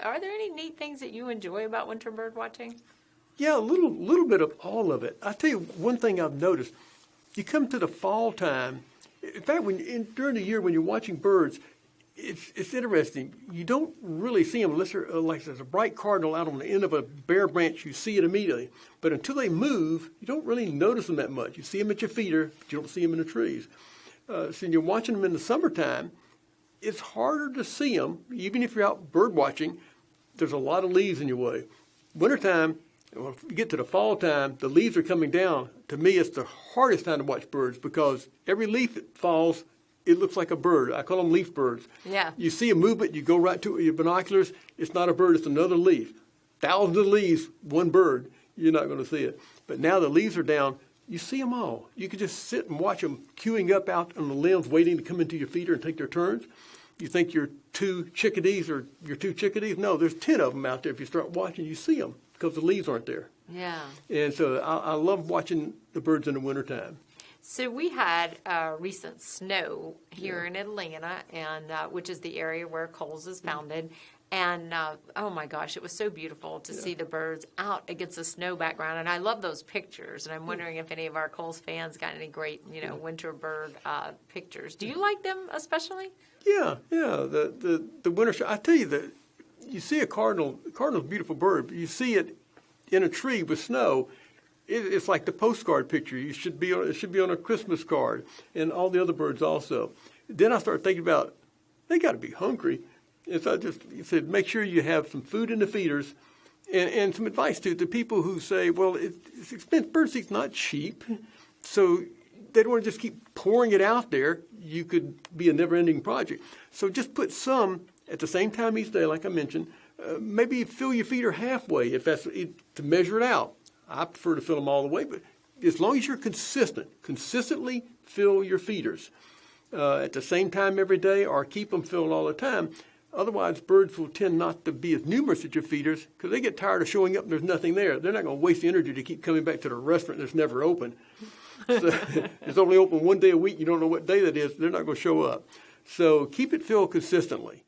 are there any neat things that you enjoy about winter bird watching? Yeah, a little bit of all of it. I tell you one thing I've noticed. You come to the fall time. In fact, during the year when you're watching birds, it's interesting. You don't really see them unless like there's a bright cardinal out on the end of a bare branch. You see it immediately. But until they move, you don't really notice them that much. You see them at your feeder, but you don't see them in the trees. So when you're watching them in the summertime, it's harder to see them. Even if you're out bird watching, there's a lot of leaves in your way. Wintertime, well, if you get to the fall time, the leaves are coming down. To me, it's the hardest time to watch birds because every leaf that falls, it looks like a bird. I call them leaf birds. Yeah. You see a movement, you go right to it with your binoculars. It's not a bird, it's another leaf. Thousands of leaves, one bird. You're not going to see it. But now the leaves are down. You see them all. You can just sit and watch them queuing up out on the limbs, waiting to come into your feeder and take their turns. You think your two chickadees are your two chickadees? No, there's 10 of them out there. If you start watching, you see them because the leaves aren't there. Yeah. And so I love watching the birds in the wintertime. So we had recent snow here in Atlanta, and which is the area where Coles is founded. And, oh, my gosh, it was so beautiful to see the birds out against the snow background. And I love those pictures. And I'm wondering if any of our Coles fans got any great, winter bird pictures. Do you like them especially? Yeah. The winter show. I tell you that you see a cardinal. A cardinal's a beautiful bird, but you see it in a tree with snow. It's like the postcard picture. It should be on a Christmas card, and all the other birds also. Then I started thinking about they got to be hungry. And so I just said, make sure you have some food in the feeders, and some advice to the people who say, well, it's expensive. Birdseed's not cheap, so they don't want to just keep pouring it out there. You could be a never-ending project. So just put some at the same time each day, like I mentioned. Maybe fill your feeder halfway if that's to measure it out. I prefer to fill them all the way, but as long as you're consistently fill your feeders at the same time every day, or keep them filled all the time. Otherwise, birds will tend not to be as numerous at your feeders because they get tired of showing up and there's nothing there. They're not going to waste the energy to keep coming back to the restaurant that's never open. So it's only open one day a week. You don't know what day that is. They're not going to show up. So keep it filled consistently.